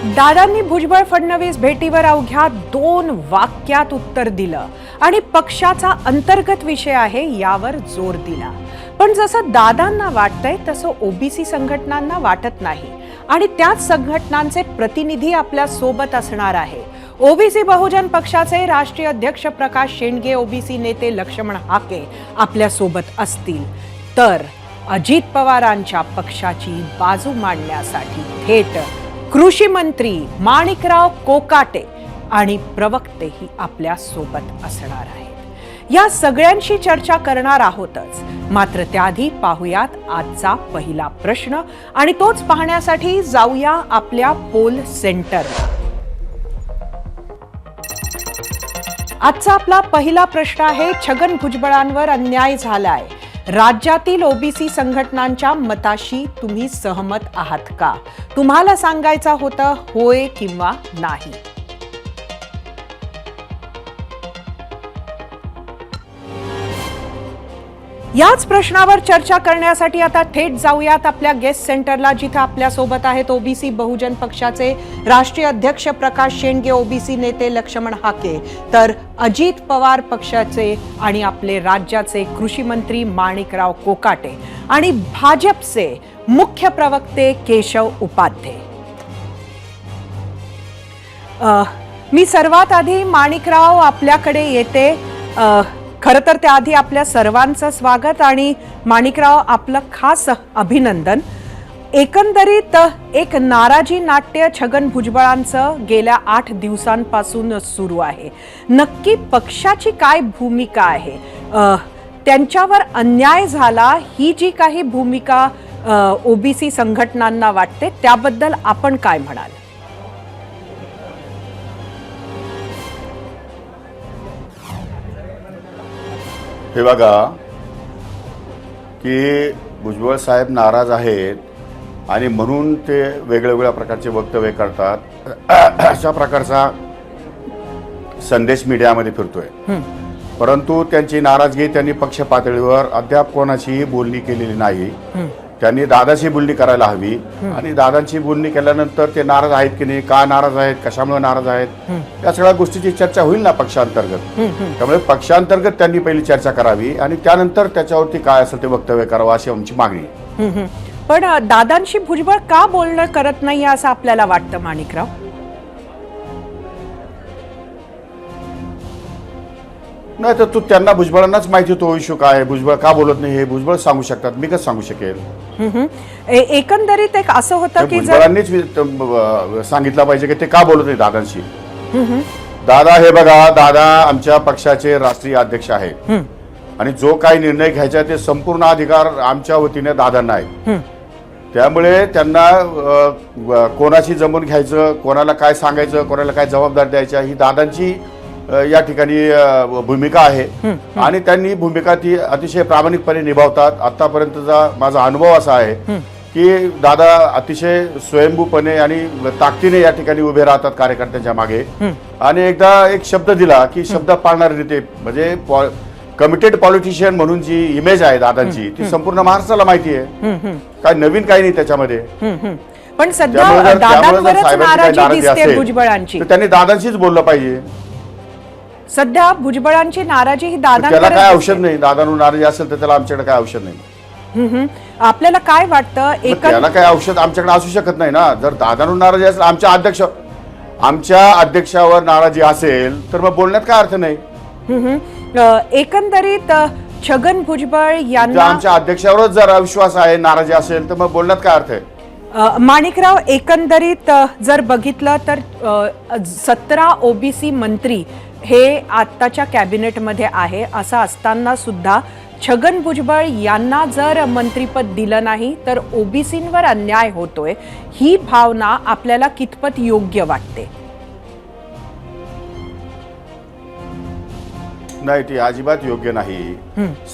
दादांनी भुजबळ फडणवीस भेटीवर अवघ्या 2 वाक्यात उत्तर दिलं आणि पक्षाचा अंतर्गत विषय आहे यावर जोर दिला. पण जसं दादांना वाटतंय तसं ओबीसी संघटनांना वाटत नाही आणि त्याच संघटनांचे प्रतिनिधी आपल्या सोबत असणार आहे. ओबीसी बहुजन पक्षाचे राष्ट्रीय अध्यक्ष प्रकाश शेंडगे, ओबीसी नेते लक्ष्मण हाके आपल्या सोबत असतील तर अजित पवारांच्या पक्षाची बाजू मांडण्यासाठी थेट कृषी मंत्री माणिकराव कोकाटे आणि प्रवक्तेही आपल्या सोबत असणार आहेत. या सगळ्यांशी चर्चा करणार आहोतच, मात्र त्याआधी पाहूयात आजचा पहिला प्रश्न आणि तोच पाहण्यासाठी जाऊया आपल्या पोल सेंटरला. आजचा आपला पहिला प्रश्न आहे, छगन भुजबळांवर अन्याय झालाय. राज्यातील ओबीसी संघटनांच्या मताशी तुम्ही सहमत आहात का? तुम्हाला सांगायचं होतं होय किंवा नाही. याच प्रश्नावर चर्चा करण्यासाठी आता थेट जाऊयात आपल्या गेस्ट सेंटरला, जिथे आपल्या सोबत आहेत ओबीसी बहुजन पक्षाचे राष्ट्रीय अध्यक्ष प्रकाश शेंडगे, ओबीसी नेते लक्ष्मण हाके, तर अजित पवार पक्षाचे आणि आपले राज्याचे कृषी मंत्री माणिकराव कोकाटे आणि भाजपचे मुख्य प्रवक्ते केशव उपाध्ये. मी सर्वात आधी माणिकराव आपल्याकडे येते. खरं तर त्याआधी आपल्या सर्वांचं स्वागत आणि माणिकराव आपलं खास अभिनंदन. एकंदरीत एक नाराजी नाट्य छगन भुजबळांचं गेल्या 8 दिवसांपासून सुरू आहे. नक्की पक्षाची काय भूमिका आहे? त्यांच्यावर अन्याय झाला ही जी काही भूमिका ओबीसी संघटनांना वाटते त्याबद्दल आपण काय म्हणाल? हे बघा की भुजबळ साहेब नाराज आहेत आणि म्हणून ते वेगवेगळ्या प्रकारचे वक्तव्य करतात. अशा प्रकारचा संदेश मीडियामध्ये फिरतोय. परंतु त्यांची नाराजगी त्यांनी पक्ष पातळीवर अद्याप कोणाशीही बोलणी केलेली नाही. त्यांनी दादाशी बोलणी करायला हवी आणि दादांची बोलणी केल्यानंतर ते नाराज आहेत की नाही, का नाराज आहेत, कशामुळे नाराज आहेत, या सगळ्या गोष्टीची चर्चा होईल ना पक्षांतर्गत. त्यामुळे पक्षांतर्गत त्यांनी पहिली चर्चा करावी आणि त्यानंतर त्याच्यावरती काय असेल ते वक्तव्य करावं अशी आमची मागणी. पण दादांशी भुजबळ का बोलणं करत नाही असं आपल्याला वाटतं माणिकराव? नाही तर त्यांना भुजबळांनाच माहिती तो इश्यू काय आहे, भुजबळ का बोलत नाही हे भुजबळ सांगू शकतात, मी कसं सांगू शकेल? एकंदरीत एक असं होतं की भुजबळांनीच सांगितलं पाहिजे की ते का बोलत नाही दादांशी. दादा हे बघा, दादा आमच्या पक्षाचे राष्ट्रीय अध्यक्ष आहेत आणि जो काही निर्णय घ्यायचा ते संपूर्ण अधिकार आमच्या वतीने दादांना आहे. त्यामुळे त्यांना कोणाशी जमून घ्यायचं, कोणाला काय सांगायचं, कोणाला काय जबाबदारी द्यायच्या ही दादांची या ठिकाणी भूमिका आहे आणि त्यांनी भूमिका ती अतिशय प्रामाणिकपणे निभावतात. आतापर्यंतचा माझा अनुभव असा आहे की दादा अतिशय स्वयंभूपणे आणि ताकदीने या ठिकाणी उभे राहतात कार्यकर्त्यांच्या मागे. आणि एकदा एक शब्द दिला की शब्द पाळणारे नेते, म्हणजे कमिटेड पॉलिटिशियन म्हणून जी इमेज आहे दादांची ती संपूर्ण महाराष्ट्राला माहिती आहे. काय नवीन काही नाही त्याच्यामध्ये. पण सध्या दादांवरच नाराजी दिसते भुजबळांची, तर त्यांनी दादांशीच बोललं पाहिजे. सध्या भुजबळांची नाराजी ही दादांवर. त्याला काय औषध नाही, दादांवर नाराजी असेल तर त्याला आमच्याकडे काय औषध नाही. आपल्याला काय वाटतं? त्याला काय औषध आमच्याकडे असू शकत नाही ना. जर दादांवर नाराजी असेल, आमच्या अध्यक्षावर नाराजी असेल तर मग बोलण्यात काय अर्थ नाही. एकंदरीत छगन भुजबळ यांना आमच्या अध्यक्षावरच जर अविश्वास आहे, नाराजी असेल तर मग बोलण्यात काय अर्थ आहे? माणिकराव, एकंदरीत जर बघितलं तर 17 ओबीसी मंत्री हे आत्ताच्या कॅबिनेटमध्ये आहे. असं असताना सुद्धा छगन भुजबळ यांना जर मंत्रिपद दिलं नाही तर ओबीसींवर अन्याय होतोय, ही भावना आपल्याला कितपत योग्य वाटते? नाही, ती अजिबात योग्य नाही.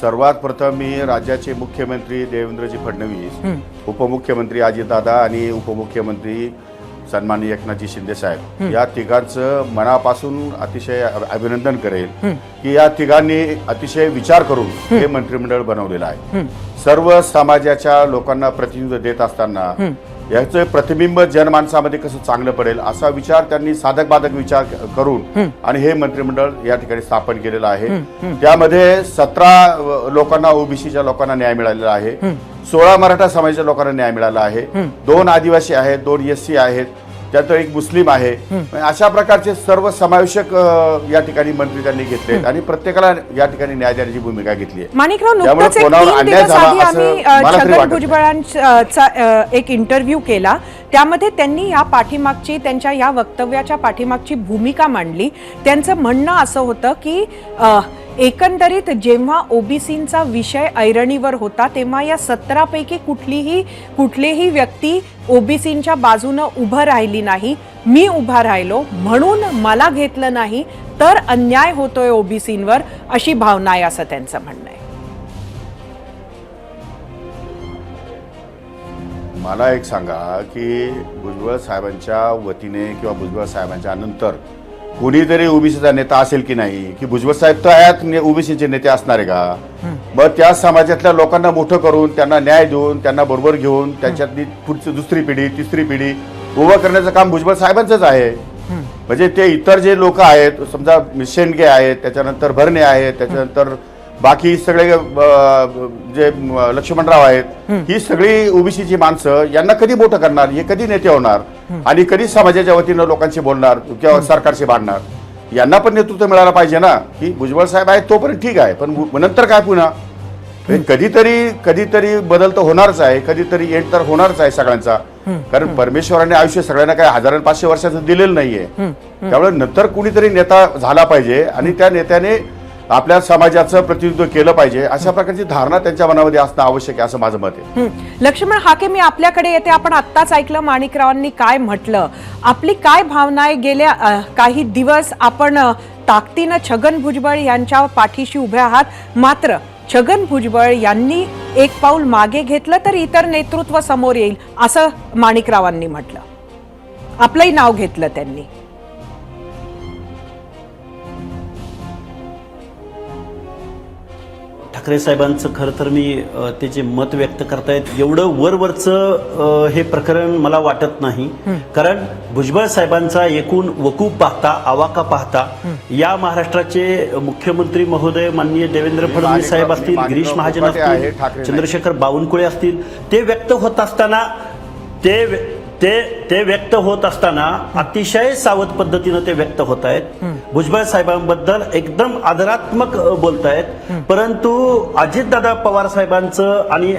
सर्वात प्रथम मी राज्याचे मुख्यमंत्री देवेंद्रजी फडणवीस, उपमुख्यमंत्री अजितदादा आणि उपमुख्यमंत्री सन्माननीय एकनाथजी शिंदे साहेब या तिघांचं मनापासून अतिशय अभिनंदन करेल की या तिघांनी अतिशय विचार करून हे मंत्रिमंडळ बनवलेलं आहे. सर्व समाजाच्या लोकांना प्रतिनिधित्व देत असताना याचं प्रतिबिंब जनमानसामध्ये कसं चांगलं पडेल असा विचार त्यांनी साधक बाधक विचार करून आणि हे मंत्रिमंडळ या ठिकाणी स्थापन केलेलं आहे. त्यामध्ये 17 लोकांना ओबीसीच्या लोकांना न्याय मिळालेला आहे, 16 मराठा समाजाच्या लोकांना न्याय मिळाला आहे, 2 आदिवासी आहेत, 2 SC आहेत, त्यात एक मुस्लिम आहे. अशा प्रकारचे सर्व समावेशक या ठिकाणी मंत्री त्यांनी घेतले आणि प्रत्येकाला या ठिकाणी न्याय देण्याची भूमिका घेतली आहे. माणिकराव, नुकताच एक 3 दिवस आधी आम्ही छगन भुजबळांचा एक इंटरव्ह्यू केला. त्यामध्ये त्यांनी या पाठीमागची, त्यांच्या या वक्तव्याच्या पाठीमागची भूमिका मांडली. त्यांचं म्हणणं असं होतं की एकंदरीत जेव्हा ओबीसींचा विषय ऐरणीवर होता तेव्हा या 17 पैकी कुठलीही व्यक्ती ओबीसींच्या बाजूनं उभं राहिली नाही. मी उभा राहिलो म्हणून मला घेतलं नाही तर अन्याय होतोय ओबीसींवर, अशी भावना आहे असं त्यांचं म्हणणं आहे. मला एक सांगा की भुजबळ साहेबांच्या वतीने किंवा भुजबळ साहेबांच्या नंतर कोणीतरी ओबीसीचा नेता असेल की नाही, की भुजबळ साहेब तर आहेत ओबीसीचे नेते असणार आहे का? मग त्या समाजातल्या लोकांना मोठं करून त्यांना न्याय देऊन त्यांना बरोबर घेऊन त्यांच्यातली पुढची 2री पिढी 3री पिढी उभं करण्याचं काम भुजबळ साहेबांचंच आहे. म्हणजे ते इतर जे लोक आहेत, समजा शेंडगे आहेत, त्याच्यानंतर भरणे आहेत, त्याच्यानंतर बाकी सगळे जे लक्ष्मणराव आहेत, ही सगळी ओबीसीची माणसं यांना कधी मोठं करणार, हे कधी नेते होणार आणि कधी समाजाच्या वतीनं लोकांशी बोलणार किंवा सरकारशी भांडणार? यांना पण नेतृत्व मिळायला पाहिजे ना. की भुजबळ साहेब आहेत तोपर्यंत ठीक आहे, पण नंतर काय पुन्हा कधीतरी बदल तर होणारच आहे, कधीतरी एंड तर होणारच आहे सगळ्यांचा. कारण परमेश्वराने आयुष्य सगळ्यांना काय 1500 वर्षाचं दिलेलं नाहीये. त्यामुळे नंतर कुणीतरी नेता झाला पाहिजे आणि त्या नेत्याने आपल्या समाजाचं प्रतिनिधित्व केलं पाहिजे, अशा प्रकारची धारणा त्यांच्या मनामध्ये असणं आवश्यक आहे असं माझं मत आहे. लक्ष्मण हाके, मी आपल्याकडे येते. आपण आत्ताच ऐकलं माणिकरावांनी काय म्हटलं, आपली काय भावना आहे? गेल्या काही दिवस आपण ताकदीनं छगन भुजबळ यांच्या पाठीशी उभे आहात, मात्र छगन भुजबळ यांनी एक पाऊल मागे घेतलं तर इतर नेतृत्व समोर येईल असं माणिकरावांनी म्हटलं. आपलंही नाव घेतलं त्यांनी. ठाकरे साहेबांचं खरं तर मी ते जे मत व्यक्त करतायत एवढं वरवरचं हे प्रकरण मला वाटत नाही. कारण भुजबळ साहेबांचा एकूण वकूफ पाहता, आवाका पाहता, या महाराष्ट्राचे मुख्यमंत्री महोदय माननीय देवेंद्र फडणवीस साहेब असतील, गिरीश महाजन असतील, चंद्रशेखर बावनकुळे असतील, ते व्यक्त होत असताना ते व्यक्त होत असताना अतिशय सावध पद्धतीनं ते व्यक्त होत आहेत. भुजबळ साहेबांबद्दल एकदम आदरात्मक बोलतायत. परंतु अजितदादा पवार साहेबांचं आणि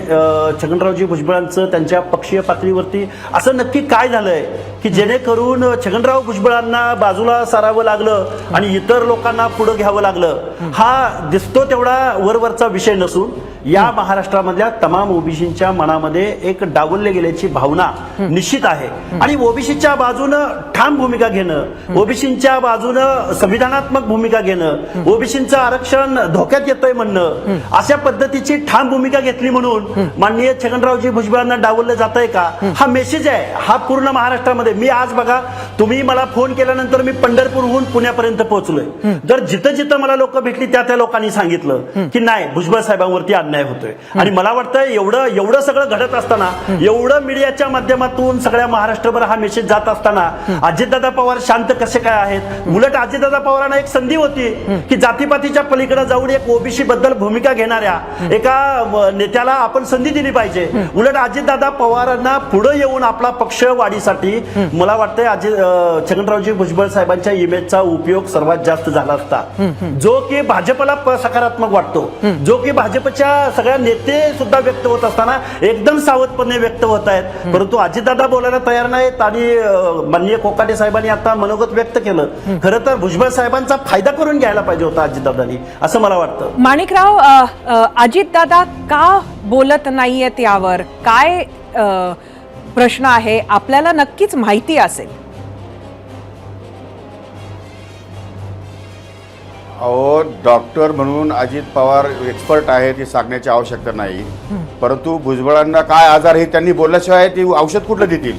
छगनरावजी भुजबळांचं त्यांच्या पक्षीय पातळीवरती असं नक्की काय झालंय की जेणेकरून छगनराव भुजबळांना बाजूला सारावं लागलं आणि इतर लोकांना पुढे घ्यावं लागलं? हा दिसतो तेवढा वरवरचा विषय नसून या महाराष्ट्रामधल्या तमाम ओबीसींच्या मनामध्ये एक डावलले गेल्याची भावना निश्चित आहे. आणि ओबीसीच्या बाजूनं ठाम भूमिका घेणं, ओबीसींच्या बाजूनं संविधानात्मक भूमिका घेणं, ओबीसींचं आरक्षण धोक्यात येतंय म्हणणं, अशा पद्धतीची ठाम भूमिका घेतली म्हणून माननीय छगनरावजी भुजबळांना डावललं जात आहे का? हा मेसेज आहे हा पूर्ण महाराष्ट्रामध्ये. मी आज बघा, तुम्ही मला फोन केल्यानंतर मी पंढरपूरहून पुण्यापर्यंत पोहोचलोय. जर जिथं जिथं मला लोक भेटली त्या लोकांनी सांगितलं की नाही, भुजबळ साहेबांवरती अन्याय होतोय. आणि मला वाटतं एवढं सगळं घडत असताना, एवढं मीडियाच्या माध्यमातून सगळ्या महाराष्ट्रभर हा मेसेज जात असताना अजितदादा पवार शांत कसे काय आहेत? उलट अजितदादा पवारांना एक संधी होती की जातीपातीच्या पलीकडे जाऊन एक ओबीसी बद्दल भूमिका घेणाऱ्या एका नेत्याला आपण संधी दिली पाहिजे. उलट अजितदादा पवारांना पुढे येऊन आपला पक्ष वाढीसाठी मला वाटतंय छगनरावजी भुजबळ साहेबांच्या इमेजचा उपयोग सर्वात जास्त झाला असता, जो की भाजपला सकारात्मक वाटतो, जो की भाजपच्या सगळ्या नेते सुद्धा व्यक्त होत असताना एकदम सावधपणे व्यक्त होत आहेत. परंतु अजितदादा बोलायला तयार नाहीत आणि माननीय कोकाटे साहेबांनी आता मनोगत व्यक्त केलं. खरं तर भुजबळ साहेबांचा फायदा करून घ्यायला पाहिजे होता अजितदादांनी, असं मला वाटतं. माणिकराव, अजितदादा का बोलत नाहीयेत यावर काय प्रश्न आहे? आपल्याला नक्कीच माहिती असेल. अहो, डॉक्टर म्हणून अजित पवार एक्सपर्ट आहेत हे सांगण्याची आवश्यकता नाही. परंतु भुजबळांना काय आजार हे त्यांनी बोलल्याशिवाय ते औषध कुठलं देतील?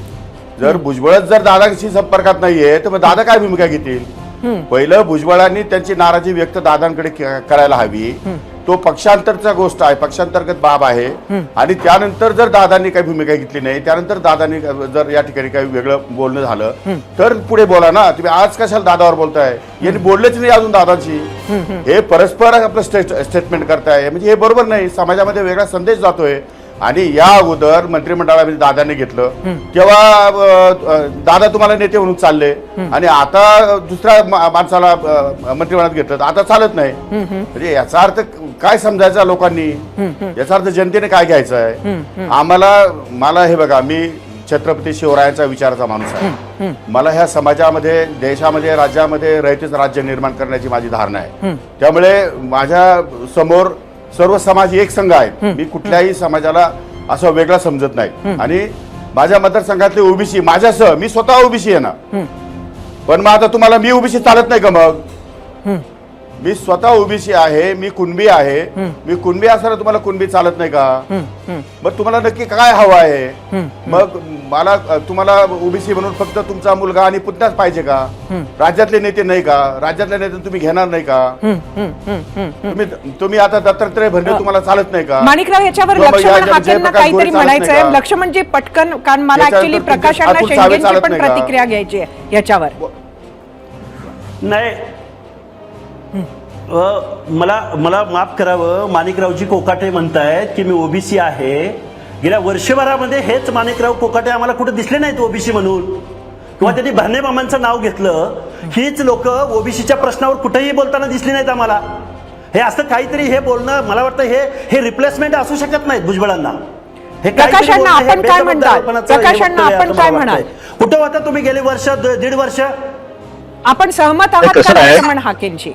जर भुजबळच जर दादाशी संपर्कात नाहीये तर मग दादा काय भूमिका घेतील? पहिलं भुजबळांनी त्यांची नाराजी व्यक्त दादांकडे करायला हवी. तो पक्षांतरचा गोष्ट आहे, पक्षांतर्गत बाब आहे. आणि त्यानंतर जर दादांनी काही भूमिका घेतली नाही, त्यानंतर दादांनी जर या ठिकाणी काही वेगळं बोलणं झालं तर पुढे बोला ना. तुम्ही आज कशाला दादावर बोलताय? यांनी बोललेच नाही अजून दादांशी. हे परस्पर आपलं स्टेटमेंट करताय, म्हणजे हे बरोबर नाही. समाजामध्ये वेगळा संदेश जातोय. आणि या अगोदर मंत्रिमंडळामध्ये दादांनी घेतलं तेव्हा दादा तुम्हाला नेते म्हणून चालले, आणि आता दुसऱ्या माणसाला मंत्रिमंडळात घेतलं तर आता चालत नाही. म्हणजे याचा अर्थ काय समजायचा लोकांनी? याचा अर्थ जनतेने काय घ्यायचं आहे? मला हे बघा, मी छत्रपती शिवरायांचा विचाराचा माणूस आहे. मला ह्या समाजामध्ये, देशामध्ये, राज्यामध्ये रयतेच राज्य निर्माण करण्याची माझी धारणा आहे. त्यामुळे माझ्या समोर सर्व समाज एक संघ आहेत. मी कुठल्याही समाजाला असं वेगळा समजत नाही. आणि माझ्या मतदारसंघातले ओबीसी माझ्यासह, मी स्वतः ओबीसी आहे ना, पण मग आता तुम्हाला मी ओबीसी चालत नाही का? मग मी स्वतः ओबीसी आहे, मी कुणबी आहे. मी कुणबी असताना तुम्हाला कुणबी चालत नाही का? मग तुम्हाला नक्की काय हवं आहे? मग मला तुम्हाला ओबीसी म्हणून फक्त तुमचा मुलगा आणि पुतण्याच पाहिजे का? राज्यातले नेते नाही का? राज्यातले नेते तुम्ही घेणार नाही का? तुम्ही आता दत्तात्रय भरणे तुम्हाला चालत नाही का? माणिकराव, याच्यावर लक्ष्मण हाकेंना काहीतरी म्हणायचं आहे. लक्ष्मणजी पटकन, कारण मला ऍक्च्युअली प्रकाशांना शेंडेंची पण प्रतिक्रिया घ्यायची आहे याच्यावर. नाही, मला माफ करावं, माणिकरावजी कोकाटे म्हणतायत की मी ओबीसी आहे. गेल्या वर्षभरामध्ये हेच माणिकराव कोकाटे आम्हाला कुठे दिसले नाहीत ओबीसी म्हणून, किंवा त्यांनी भरणे मामांचं नाव घेतलं. हीच लोक ओबीसीच्या प्रश्नावर कुठेही बोलताना दिसली नाहीत आम्हाला. हे असं काहीतरी हे बोलणं, मला वाटतं हे रिप्लेसमेंट असू शकत नाहीत भुजबळांना. हे प्रकाशांना आपण काय म्हणतात? प्रकाशांना आपण काय म्हणाल? कुठं होता तुम्ही गेली वर्ष, दीड वर्ष? आपण सहमत आहात का लक्ष्मण हाकेंशी?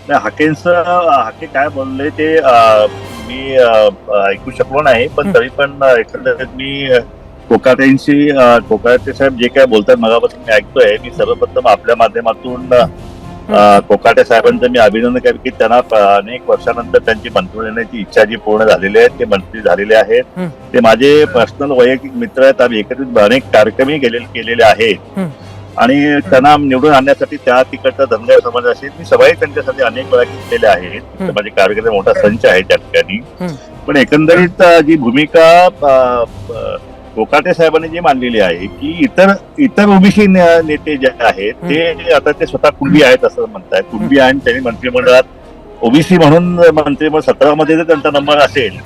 हाके काय बोलले ते मी ऐकू शकलो नाही, पण तरी पण एकंदरीत मी कोकाटे साहेब जे काय बोलतात मगापासून मी ऐकतोय. मी सर्वप्रथम आपल्या माध्यमातून कोकाटे साहेबांचं मी अभिनंदन करेन की त्यांना अनेक वर्षानंतर त्यांची मंत्री होण्याची इच्छा जी पूर्ण झालेली आहे, ते मंत्री झालेले आहेत. ते माझे पर्सनल वैयक्तिक मित्र आहेत. आम्ही एकत्रित अनेक कार्यक्रमही केलेले आहेत. आणि त्यांना निवडून आणण्यासाठी त्या तिकडचा धनगर समाज असेल, मी सभाही त्यांच्यासाठी अनेक वेळा केलेल्या आहेत. माझे कार्यक्रम मोठा संच आहे त्या ठिकाणी. पण एकंदरीत जी भूमिका कोकाटे साहेबांनी जी मांडलेली आहे की इतर ओबीसी नेते जे आहेत ते आता ते स्वतः कुणबी आहेत असं म्हणतायत. कुणबी आहे, त्यांनी मंत्रिमंडळात ओबीसी म्हणून मंत्रिमंडळ 17 मध्ये जर त्यांचा नंबर असेल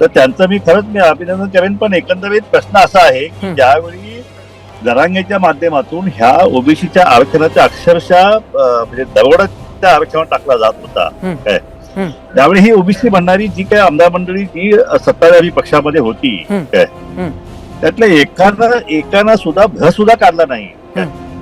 तर त्यांचं मी खरंच अभिनंदन करेन. पण एकंदरीत प्रश्न असा आहे की ज्यावेळी जरांगेच्या माध्यमातून ह्या ओबीसीच्या आरक्षणाच्या अक्षरशः म्हणजे दरोडाच्या आरक्षणावर टाकला जात होता काय, त्यावेळी ही ओबीसी म्हणणारी जी काय आमदार मंडळी जी सत्ताधारी पक्षामध्ये होती काय, त्यातल्या एकानं सुद्धा भर सुद्धा काढला नाही.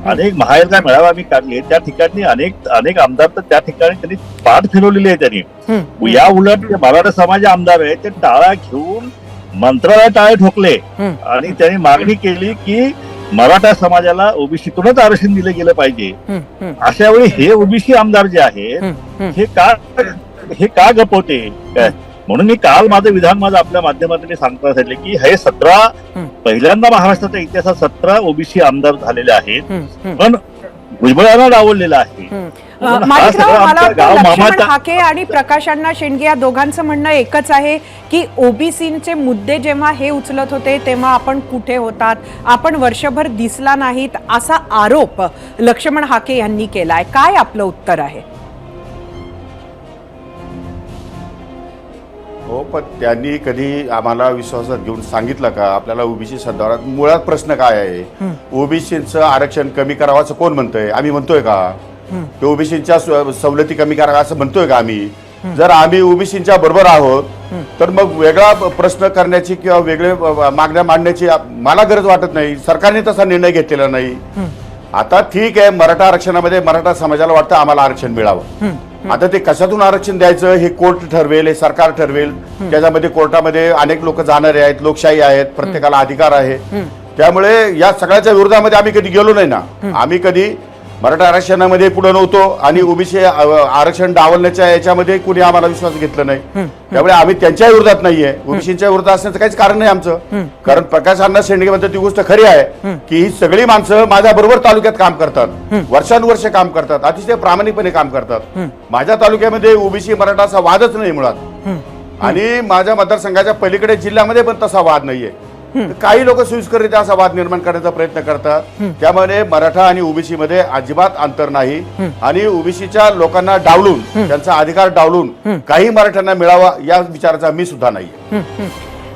अनेक महायुतीचा मेळावा आम्ही काढले, त्या ठिकाणी अनेक आमदार तर त्या ठिकाणी त्यांनी पाठ फिरवलेली आहे त्यांनी. या उलट मराठा समाज आमदार आहे ते टाळा घेऊन मंत्रालयात टाळे ठोकले आणि त्यांनी मागणी केली की मराठा समाजाला ओबीसीतूनच आरक्षण दिलं गेलं पाहिजे. अशा वेळी हे ओबीसी आमदार जे आहेत हे का गपवते काय, म्हणून मी काल माझं आपल्या माध्यमातून सांगता सांगितले की हे 17 पहिल्यांदा महाराष्ट्राच्या इतिहासात 17 ओबीसी आमदार झालेले आहेत. पण भुजबळांना डावललेलं आहे. माणिकराव, मला वाटतं लक्ष्मण हाके आणि प्रकाशांना शेंडगे या दोघांचं म्हणणं एकच आहे की ओबीसीचे मुद्दे जेव्हा हे उचलत होते तेव्हा आपण कुठे होतात, आपण वर्षभर दिसला नाहीत, असा आरोप लक्ष्मण हाके यांनी केलाय. काय आपलं उत्तर आहे? हो, पण त्यांनी कधी आम्हाला विश्वासात घेऊन सांगितलं का आपल्याला ओबीसी संदर्भात मुळात प्रश्न काय आहे? ओबीसीचं आरक्षण कमी करावं असं कोण म्हणतोय? आम्ही म्हणतोय का? ओबीसीच्या सवलती कमी करा असं म्हणतोय का आम्ही? जर आम्ही ओबीसीच्या बरोबर आहोत तर मग वेगळा प्रश्न करण्याची किंवा वेगळे मागण्या मांडण्याची मला गरज वाटत नाही. सरकारने तसा निर्णय घेतलेला नाही. आता ठीक आहे, मराठा आरक्षणामध्ये मराठा समाजाला वाटतं आम्हाला आरक्षण मिळावं. आता ते कशातून आरक्षण द्यायचं हे कोर्ट ठरवेल, हे सरकार ठरवेल. त्याच्यामध्ये कोर्टामध्ये अनेक लोक जाणारे आहेत, लोकशाही आहेत, प्रत्येकाला अधिकार आहे. त्यामुळे या सगळ्याच्या विरोधामध्ये आम्ही कधी गेलो नाही ना. आम्ही कधी मराठा आरक्षणामध्ये पुढे नव्हतो आणि ओबीसी आरक्षण डावलण्याच्या याच्यामध्ये कुणी आम्हाला विश्वास घेतला नाही. त्यामुळे आम्ही त्यांच्या विरोधात नाहीये, ओबीसीच्या विरोधात असण्याचं काहीच कारण नाही आमचं. कारण प्रकाश अण्णा शेंडगे म्हणतात ती गोष्ट खरी आहे की ही सगळी माणसं माझ्या बरोबर तालुक्यात काम करतात, वर्षानुवर्ष काम करतात, अतिशय प्रामाणिकपणे काम करतात. माझ्या तालुक्यामध्ये ओबीसी मराठा असा वादच नाही मुळात, आणि माझ्या मतदारसंघाच्या पलीकडे जिल्ह्यामध्ये पण तसा वाद नाहीये. काही लोक सोयीस्कररित्या असा वाद निर्माण करण्याचा प्रयत्न करतात. त्यामध्ये मराठा आणि ओबीसी मध्ये अजिबात अंतर नाही, आणि ओबीसीच्या लोकांना डावलून, त्यांचा अधिकार डावलून काही मराठ्यांना मिळावा या विचाराचा मी सुद्धा नाहीये.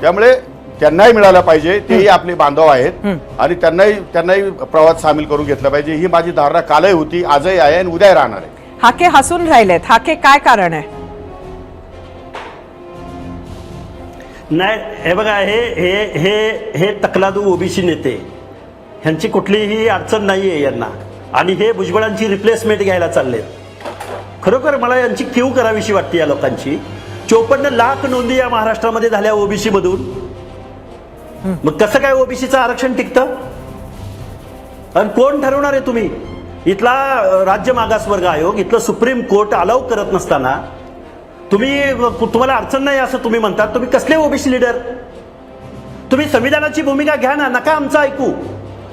त्यामुळे त्यांनाही मिळालं पाहिजे, तेही आपले बांधव आहेत आणि त्यांनाही प्रवाहात सामील करून घेतलं पाहिजे. ही माझी धारणा कालही होती, आजही आहे आणि उद्याही राहणार आहे. हाके हसून राहिलेत. हाके, काय कारण आहे? नाही, हे बघा, हे हे हे हे तकलादू ओबीसी नेते, ह्यांची कुठलीही अडचण नाहीये यांना, आणि हे भुजबळांची रिप्लेसमेंट घ्यायला चाललेत. खरोखर मला यांची कीव करावीशी वाटते या लोकांची. 54 लाख नोंदी या महाराष्ट्रामध्ये झाल्या ओबीसी मधून. मग कसं काय ओबीसीचं आरक्षण टिकतं? आणि कोण ठरवणार आहे? तुम्ही इथला राज्य मागासवर्ग आयोग, इथलं सुप्रीम कोर्ट अलाउ करत नसताना तुम्हाला अडचण नाही असं तुम्ही म्हणतात. तुम्ही कसले ओबीसी लीडर? तुम्ही संविधानाची भूमिका घ्या ना, नका आमचं ऐकू,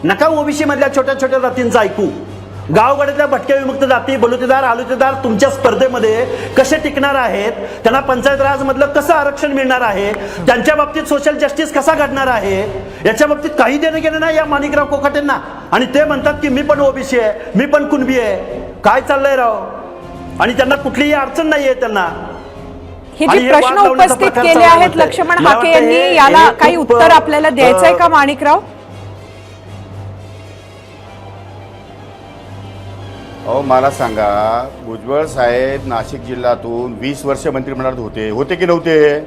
नका ओबीसी मधल्या छोट्या छोट्या जातींचं ऐकू. गावगाड्यातल्या भटक्या विमुक्त जाती, बलुतेदार, आलुतेदार तुमच्या स्पर्धेमध्ये कसे टिकणार आहेत? त्यांना पंचायत राज मधलं कसं आरक्षण मिळणार आहे? त्यांच्या बाबतीत सोशल जस्टिस कसा घडणार आहे? याच्या बाबतीत काही देणं घेणं नाही या माणिकराव कोकाटेंना. आणि ते म्हणतात की मी पण ओबीसी आहे, मी पण कुणबी आहे. काय चाललंय राव? आणि त्यांना कुठलीही अडचण नाहीये त्यांना. हे जे प्रश्न उपस्थित केले आहेत लक्ष्मण हाके यांनी, याला काही उत्तर आपल्याला द्यायचंय का माणिकराव? अहो मला सांगा, भुजबळ साहेब नाशिक जिल्ह्यातून 20 वर्ष मंत्रिमंडळात होते की नव्हते?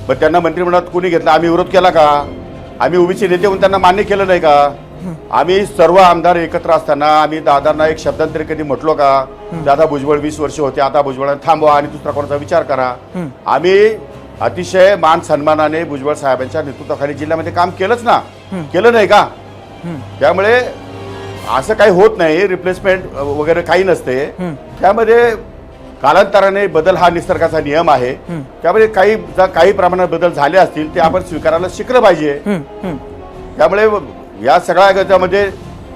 पण त्यांना मंत्रिमंडळात कोणी घेतलं? आम्ही विरोध केला का? आम्ही ओबीसी नेते म्हणून त्यांना मान्य केलं नाही का? आम्ही सर्व आमदार एकत्र असताना आम्ही दादांना एक शब्दांतरी कधी म्हटलो का, दादा भुजबळ 20 वर्ष होते, आता भुजबळांना थांबवा आणि दुसरा कोणाचा विचार करा? आम्ही अतिशय मान सन्मानाने भुजबळ साहेबांच्या नेतृत्वाखाली जिल्ह्यामध्ये काम केलंच ना, केलं नाही का? त्यामुळे असं काही होत नाही, रिप्लेसमेंट वगैरे काही नसते. त्यामध्ये कालांतराने बदल हा निसर्गाचा नियम आहे. त्यामध्ये काही प्रमाणात बदल झाले असतील ते आपण स्वीकारायला शिकलं पाहिजे. त्यामुळे या सगळ्या गटामध्ये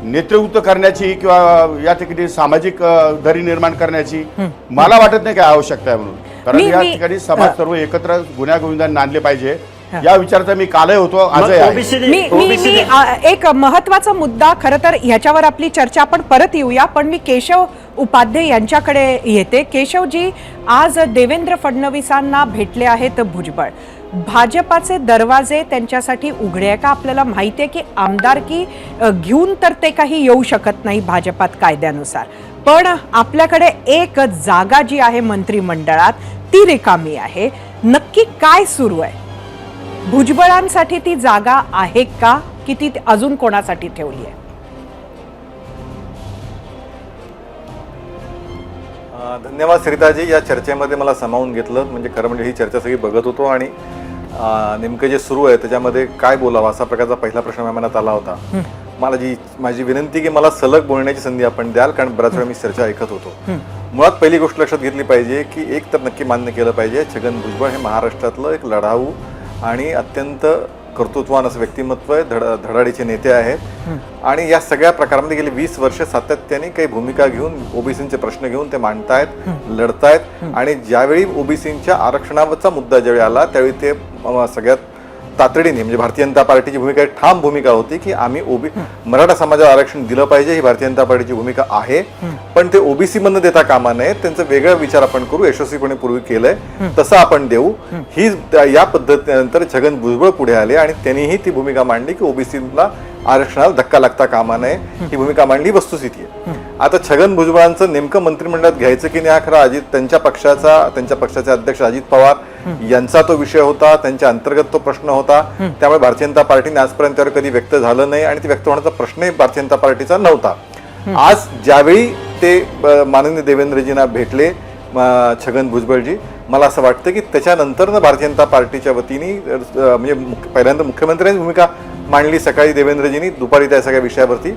नेतृत्व करण्याची किंवा या ठिकाणी सामाजिक दरी निर्माण करण्याची मला वाटत नाही काय आवश्यकता आहे म्हणून. कारण या ठिकाणी समाज सर्व एकत्र गुण्यागोविंदाने नांदले पाहिजे या विचाराचा मी कालही होतो, आजही आहे. एक महत्वाचा मुद्दा, खरं तर ह्याच्यावर आपली चर्चा आपण परत येऊया, पण मी केशव उपाध्ये यांच्याकडे येते. केशवजी, आज देवेंद्र फडणवीसांना भेटले आहेत भुजबळ. भाजपाचे दरवाजे त्यांच्यासाठी उघडे आहे का? आपल्याला माहिती आहे की आमदारकी घेऊन तर ते काही येऊ शकत नाही भाजपात कायद्यानुसार, पण आपल्याकडे एक जागा जी आहे मंत्रिमंडळात ती रिकामी आहे. नक्की काय सुरू आहे? भुजबळांसाठी ती जागा आहे का, की ती अजून कोणासाठी ठेवली आहे? धन्यवाद सरिताजी, या चर्चेमध्ये मला सामावून घेतलं. म्हणजे खरं म्हणजे ही चर्चा सगळी बघत होतो आणि नेमकं जे सुरू आहे त्याच्यामध्ये काय बोलावं असा प्रकारचा पहिला प्रश्न मनात आला होता. माझी विनंती की मला सलग बोलण्याची संधी आपण द्याल, कारण बऱ्याच वेळा मी चर्चा ऐकत होतो. मुळात पहिली गोष्ट लक्षात घेतली पाहिजे की एक तर नक्की मान्य केलं पाहिजे, छगन भुजबळ हे महाराष्ट्रातलं एक लढाऊ आणि अत्यंत कर्तृत्वान असं व्यक्तिमत्व आहे, धडाडीचे नेते आहेत. आणि या सगळ्या प्रकारामध्ये गेली 20 वर्ष सातत्याने काही भूमिका घेऊन ओबीसींचे प्रश्न घेऊन ते मांडतायत, लढतायत. आणि ज्यावेळी ओबीसींच्या आरक्षणावरचा मुद्दा ज्यावेळी आला त्यावेळी ते सगळ्यात तातडीने, म्हणजे भारतीय जनता पार्टीची भूमिका ठाम भूमिका होती की आम्ही मराठा समाजाला आरक्षण दिलं पाहिजे, ही भारतीय जनता पार्टीची भूमिका आहे. पण ते ओबीसी मधनं देता कामा नये, त्यांचा वेगळा विचार आपण करू, यशस्वीपणे पूर्वी केलंय तसं आपण देऊ. ही या पद्धतीनंतर छगन भुजबळ पुढे आले आणि त्यांनीही ती भूमिका मांडली की ओबीसीला आरक्षणाला धक्का लागता कामा नये, ही भूमिका मांडली. वस्तुस्थिती आहे आता छगन भुजबळांचं नेमकं मंत्रिमंडळात घ्यायचं की नाही हा खरा त्यांच्या पक्षाचे अध्यक्ष अजित पवार यांचा तो विषय होता, त्यांच्या अंतर्गत तो प्रश्न होता. त्यामुळे भारतीय जनता पार्टीने आजपर्यंत त्यावर कधी व्यक्त झालं नाही आणि ते व्यक्त होण्याचा प्रश्नही भारतीय जनता पार्टीचा नव्हता. आज ज्यावेळी ते माननीय देवेंद्रजींना भेटले छगन भुजबळजी, मला असं वाटतं की त्याच्यानंतर भारतीय जनता पार्टीच्या वतीने म्हणजे पहिल्यांदा मुख्यमंत्र्यांनी भूमिका मांडली सकाळी देवेंद्रजींनी, दुपारी त्या सगळ्या विषयावरती,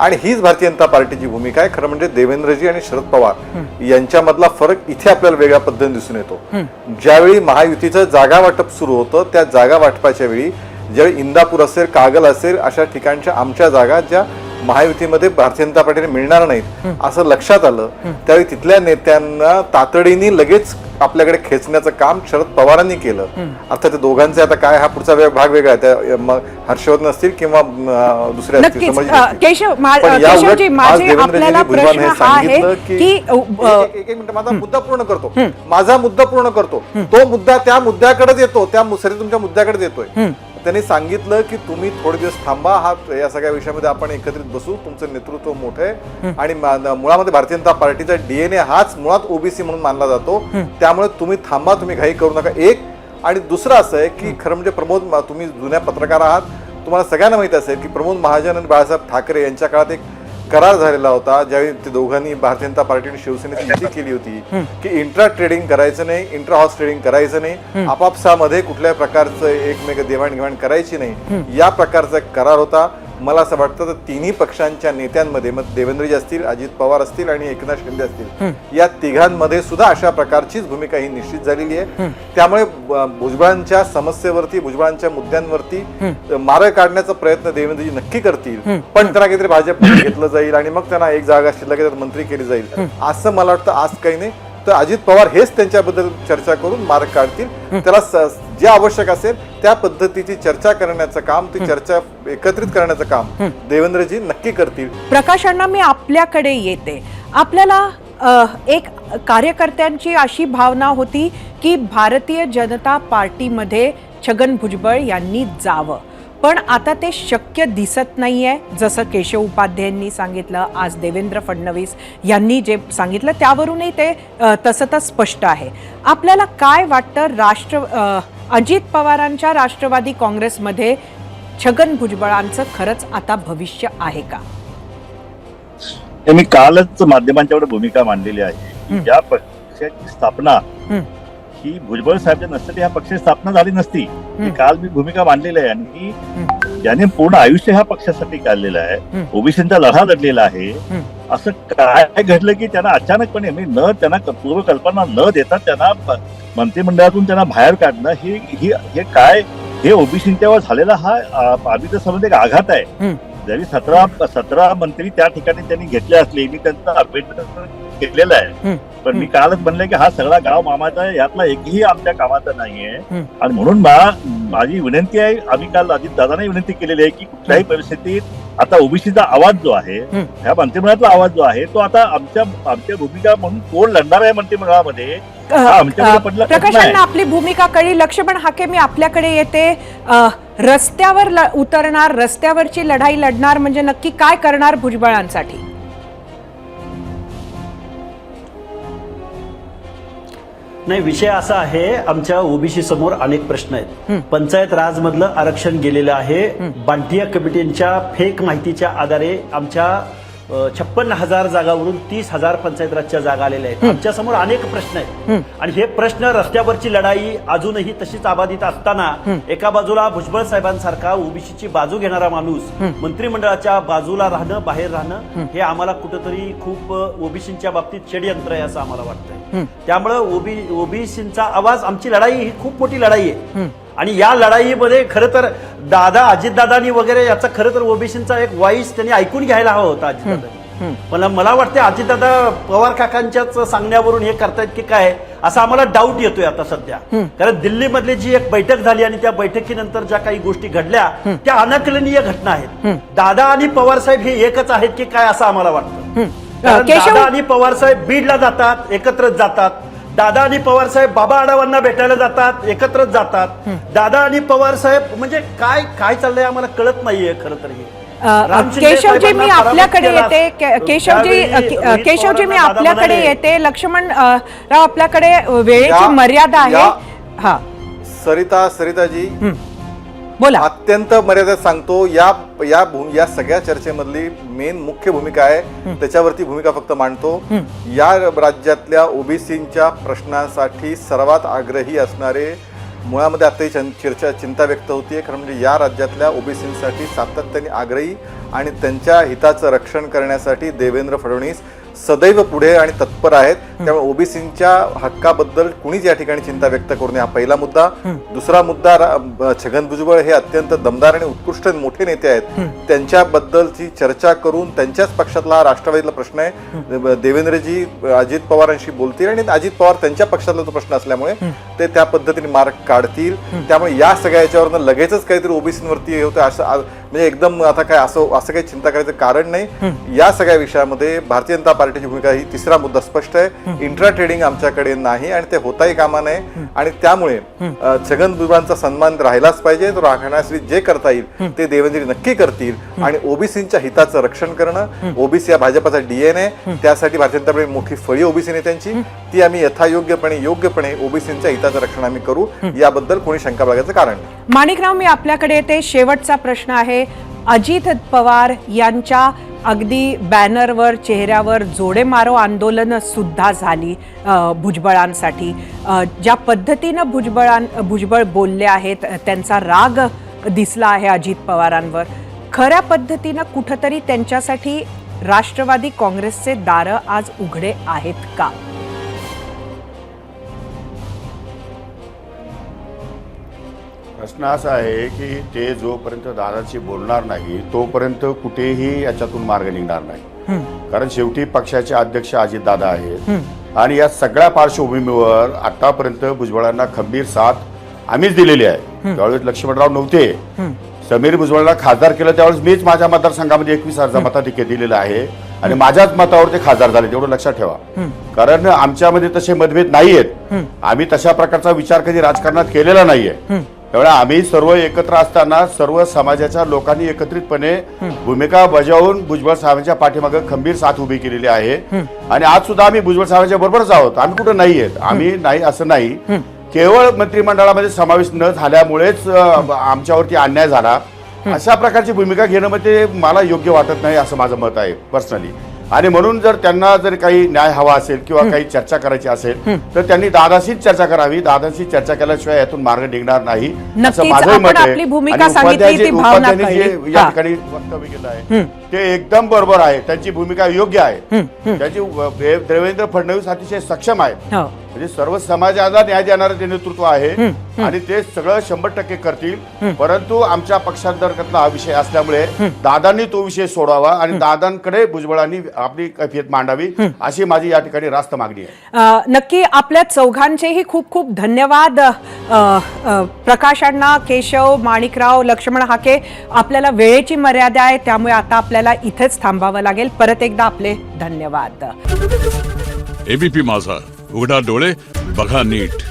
आणि हीच भारतीय जनता पार्टीची भूमिका आहे. खरं म्हणजे देवेंद्रजी आणि शरद पवार यांच्यामधला फरक इथे आपल्याला वेगळ्या पद्धतीने दिसून येतो. ज्यावेळी महायुतीचं जागा वाटप सुरू होतं त्या जागा वाटपाच्या वेळी ज्यावेळी इंदापूर असेल, कागल असेल अशा ठिकाणच्या आमच्या जागा ज्या महायुतीमध्ये भारतीय जनता पार्टीने मिळणार नाहीत असं लक्षात आलं, त्यावेळी तिथल्या नेत्यांना तातडीने लगेच आपल्याकडे खेचण्याचं काम शरद पवारांनी केलं. अर्थात दोघांचे आता काय हा पुढचा भाग वेगळा आहे, त्या हर्षवर्धन असतील किंवा दुसरे असतील, नक्कीच. समजले. केशवजी, माझे आपल्याला प्रश्न हा आहे की एक मिनिट माझा मुद्दा पूर्ण करतो. तो मुद्दा त्या मुद्द्याकडेच येतो, त्या तुमच्या मुद्द्याकडेच येतोय. त्यांनी सांगितलं की तुम्ही थोडे दिवस थांबा, हा या सगळ्या विषयामध्ये आपण एकत्रित बसू, तुमचं नेतृत्व मोठं आहे आणि मुळामध्ये भारतीय जनता पार्टीचा डीएनए हाच मुळात ओबीसी म्हणून मानला जातो, त्यामुळे तुम्ही थांबा, तुम्ही घाई करू नका. एक आणि दुसरं असं आहे की खरं म्हणजे तुम्ही जुन्या पत्रकार आहात, तुम्हाला सगळ्यांना माहिती असेल की प्रमोद महाजन आणि बाळासाहेब ठाकरे यांच्या काळात एक करार झालेला होता, ज्यावेळी ते दोघांनी भारतीय जनता पार्टी आणि शिवसेनेची युती केली होती की इंट्रा ट्रेडिंग करायचं नाही, इंट्रा हाऊस ट्रेडिंग करायचं नाही, आपापसामध्ये कुठल्याही प्रकारचं एकमेक देवाणघेवाण करायची नाही, या प्रकारचा एक करार होता. मला असं वाटतं तर तिन्ही पक्षांच्या नेत्यांमध्ये, मग देवेंद्रजी असतील, अजित पवार असतील आणि एकनाथ शिंदे असतील, या तिघांमध्ये सुद्धा अशा प्रकारचीच भूमिका ही निश्चित झालेली आहे. त्यामुळे भुजबळांच्या समस्येवरती, भुजबळांच्या मुद्द्यांवरती मार्ग काढण्याचा प्रयत्न देवेंद्रजी नक्की करतील, पण त्यांना काहीतरी भाजपमध्ये घेतलं जाईल आणि मग त्यांना एक जागा शिल्लक मंत्री केली जाईल असं मला वाटतं आज काही नाही. तर अजित पवार हेच त्यांच्याबद्दल चर्चा करून मार्ग काढतील. त्याला जे आवश्यक असेल त्या पद्धतीची चर्चा करण्याचं काम, ती चर्चा एकत्रित करण्याचं काम देवेंद्रजी नक्की करतील. प्रकाश अण्णा, मी आपल्याकडे येते. आपल्याला एक कार्यकर्त्यांची अशी भावना होती की भारतीय जनता पार्टीमध्ये छगन भुजबळ यांनी जावं, पण आता ते शक्य दिसत नाहीये. जसं केशव उपाध्यायांनी सांगितलं, आज देवेंद्र फडणवीस यांनी जे सांगितलं त्यावरूनही ते तसं तर स्पष्ट आहे. आपल्याला काय वाटतं, अजित पवारांच्या राष्ट्रवादी काँग्रेसमध्ये छगन भुजबळांचं खरंच आता भविष्य आहे का? मी कालच माध्यमांच्याकडे भूमिका मांडलेली आहे. या पक्षाची स्थापना ही भुजबळ साहेब नसते ह्या पक्षाची स्थापना झाली नसती. काल मी भूमिका मांडलेली आहे आणि ज्याने पूर्ण आयुष्य ह्या पक्षासाठी काढलेलं आहे, ओबीसींचा लढा लढलेला आहे, असं काय घडलं की त्यांना अचानकपणे त्यांना पूर्वकल्पना न देता त्यांना मंत्रिमंडळातून त्यांना बाहेर काढणं हे काय, हे ओबीसींच्यावर झालेला हा आम्ही तर समजतो एक आघात आहे. जरी 17 मंत्री त्या ठिकाणी त्यांनी घेतले असले, मी त्यांचा अभ्यास केलेला आहे, पण मी कालच म्हणलंय की हा सगळा गाव मामाचा आहे, यातला एकही आमच्या कामाचा नाहीये. आणि म्हणून माझी विनंती आहे, आम्ही काल अजित दादांनी विनंती केलेली आहे की कुठल्याही परिस्थितीत आता ओबीसीचा आवाज जो आहे, ह्या मंत्रिमंडळातला आवाज जो आहे, तो आता आमच्या भूमिका म्हणून कोण लढणार आहे मंत्रिमंडळामध्ये प्रकाशांना आपली भूमिका कळली. लक्ष्मण हाके, मी आपल्याकडे येते. रस्त्यावर उतरणार, रस्त्यावरची लढाई लढणार म्हणजे नक्की काय करणार भुजबळांसाठी? नाही, विषय असा आहे, आमच्या ओबीसी समोर अनेक प्रश्न आहेत. पंचायत राज मधलं आरक्षण गेलेलं आहे. बांटिया कमिटीच्या फेक माहितीच्या आधारे आमच्या 56,000 जागावरून 30,000 पंचायत राजच्या जागा आलेल्या आहेत. आमच्या समोर अनेक प्रश्न आहेत आणि हे प्रश्न, रस्त्यावरची लढाई अजूनही तशीच अबाधित असताना एका बाजूला भुजबळ साहेबांसारखा ओबीसीची बाजू घेणारा माणूस मंत्रिमंडळाच्या बाजूला राहणं, बाहेर राहणं, हे आम्हाला कुठेतरी खूप ओबीसींच्या बाबतीत षडयंत्र आहे असं आम्हाला वाटतंय. त्यामुळं ओबीसींचा आवाज, आमची लढाई ही खूप मोठी लढाई आहे आणि या लढाईमध्ये खरं तर अजितदादांनी वगैरे याचा खरं तर ओबीसींचा एक व्हॉइस त्यांनी ऐकून घ्यायला हवा होता अजितदादांनी. पण मला वाटतं अजितदादा पवार काकांच्याच सांगण्यावरून हे करतायत की काय, असा आम्हाला डाऊट येतोय आता सध्या. कारण दिल्लीमधली जी एक बैठक झाली आणि त्या बैठकीनंतर ज्या काही गोष्टी घडल्या त्या अनकलनीय घटना आहेत. दादा आणि पवार साहेब हे एकच आहेत की काय असं आम्हाला वाटतं. दादा आणि पवार साहेब बीडला जातात, एकत्रच जातात. दादा आणि पवार साहेब बाबा आढावांना भेटायला जातात, एकत्रच जातात. दादा आणि पवार साहेब म्हणजे काय काय चाललंय आम्हाला कळत नाहीये खरं तर. केशवजी, मी आपल्याकडे येते. केशवजी, मी आपल्याकडे येते. लक्ष्मण राव, आपल्याकडे वेळेची मर्यादा आहे. हा, सरिताजी बोला. अत्यंत मर्यादित सांगतो. या सगळ्या चर्चेमधली मेन मुख्य भूमिका आहे, त्याच्यावरती भूमिका फक्त मांडतो. या राज्यातल्या ओबीसींच्या प्रश्नांसाठी सर्वात आग्रही असणारे, मुळामध्ये आता ही चिंता व्यक्त होतीये, खरं म्हणजे या राज्यातल्या ओबीसींसाठी सातत्याने आग्रही आणि त्यांच्या हिताचं रक्षण करण्यासाठी देवेंद्र फडणवीस सदैव पुढे आणि तत्पर आहेत. त्यामुळे ओबीसींच्या हक्काबद्दल कुणीच या ठिकाणी चिंता व्यक्त करू नये, हा पहिला मुद्दा. दुसरा मुद्दा, छगन भुजबळ हे अत्यंत दमदार आणि उत्कृष्ट मोठे नेते आहेत, त्यांच्याबद्दलची चर्चा करून त्यांच्याच पक्षातला हा राष्ट्रवादीतला प्रश्न आहे, देवेंद्रजी अजित पवारांशी बोलतील आणि अजित पवार त्यांच्या पक्षातला तो प्रश्न असल्यामुळे ते त्या पद्धतीने मार्ग काढतील. त्यामुळे या सगळ्या याच्यावरनं लगेचच काहीतरी ओबीसींवरती होतं असं म्हणजे एकदम आता काय असं काही चिंता करायचं कारण नाही. या सगळ्या विषयामध्ये भारतीय जनता पार्टीची भूमिका ही तिसरा मुद्दा स्पष्ट आहे. इंट्रा ट्रेडिंग आमच्याकडे नाही आणि ते होताही कामा नये आणि त्यामुळे छगन भुजबळांचा सन्मान राहिलाच पाहिजे. तो राखण्यासाठी जे करता येईल ते देवेंद्र नक्की करतील आणि ओबीसींच्या हिताचं रक्षण करणं, ओबीसी हा भाजपचा डीएनए, त्यासाठी भारतीय जनता पार्टी मोठी फळी ओबीसी नेत्यांची, ती आम्ही योग्यपणे ओबीसींच्या हिताचं रक्षण आम्ही करू, याबद्दल कोणी शंका बाळगायचं कारण नाही. माणिकराव, मी आपल्याकडे येते. शेवटचा प्रश्न आहे, अजित पवार यांच्या अगदी बॅनरवर चेहऱ्यावर जोडे मारो आंदोलन सुद्धा झाली भुजबळांसाठी. ज्या पद्धतीनं भुजबळ बोलले आहेत, त्यांचा राग दिसला आहे अजित पवारांवर. खऱ्या पद्धतीनं कुठंतरी त्यांच्यासाठी राष्ट्रवादी काँग्रेसचे दारं आज उघडे आहेत का? प्रश्न असा आहे की ते जोपर्यंत दादाशी बोलणार नाही तोपर्यंत कुठेही याच्यातून मार्ग निघणार नाही. कारण शेवटी पक्षाचे अध्यक्ष अजितदादा आहेत आणि या सगळ्या पार्श्वभूमीवर आतापर्यंत भुजबळांना खंबीर साथ आम्हीच दिलेली आहे. त्यावेळेस लक्ष्मणराव नव्हते, समीर भुजबळांना खासदार केलं त्यावेळेस मीच माझ्या मतदारसंघामध्ये 21,000 मताधिक्य दिलेलं आहे आणि माझ्याच मतावर ते खासदार झाले, तेवढं लक्षात ठेवा. कारण आमच्यामध्ये तसे मतभेद नाहीयेत, आम्ही तशा प्रकारचा विचार कधी राजकारणात केलेला नाहीये. त्यामुळे आम्ही सर्व एकत्र असताना सर्व समाजाच्या लोकांनी एकत्रितपणे भूमिका बजावून भुजबळ साहेबांच्या पाठीमागे खंबीर साथ उभी केलेली आहे आणि आज सुद्धा आम्ही भुजबळ साहेबांच्या बरोबरच आहोत. आम्ही कुठं नाहीयेत, आम्ही नाही असं नाही. केवळ मंत्रिमंडळामध्ये समावेश न झाल्यामुळेच आमच्यावरती अन्याय झाला, अशा प्रकारची भूमिका घेणं म्हणजे मला योग्य वाटत नाही असं माझं मत आहे पर्सनली. आणि म्हणून जर त्यांना जर काही न्याय हवा असेल किंवा काही चर्चा करायची असेल तर त्यांनी दादाशीच चर्चा करावी. दादाशी चर्चा केल्याशिवाय यातून मार्ग निघणार नाही असं माझं मत आहे. आणि उपाध्यायांनी जे या ठिकाणी वक्तव्य केलं आहे ते एकदम बरोबर आहे, त्यांची भूमिका योग्य आहे. त्यांची देवेंद्र फडणवीस अतिशय सक्षम आहे, म्हणजे सर्व समाजाला न्याय देणारं ते नेतृत्व आहे आणि ते सगळं 100% करतील. परंतु आमच्या पक्षांतर्गतला हा विषय असल्यामुळे दादांनी तो विषय सोडावा आणि दादांकडे भुजबळांनी आपली कैफियत मांडावी अशी माझी या ठिकाणी रास्त मागणी आहे. नक्की आपल्या चौघांचेही खूप खूप धन्यवाद. प्रकाश अण्णा, केशव, माणिकराव, लक्ष्मण हाके, आपल्याला वेळेची मर्यादा आहे त्यामुळे आता आपल्याला इथेच थांबावं लागेल. परत एकदा आपले धन्यवाद. एबीपी माझा, उघडा डोळे बघा नीट.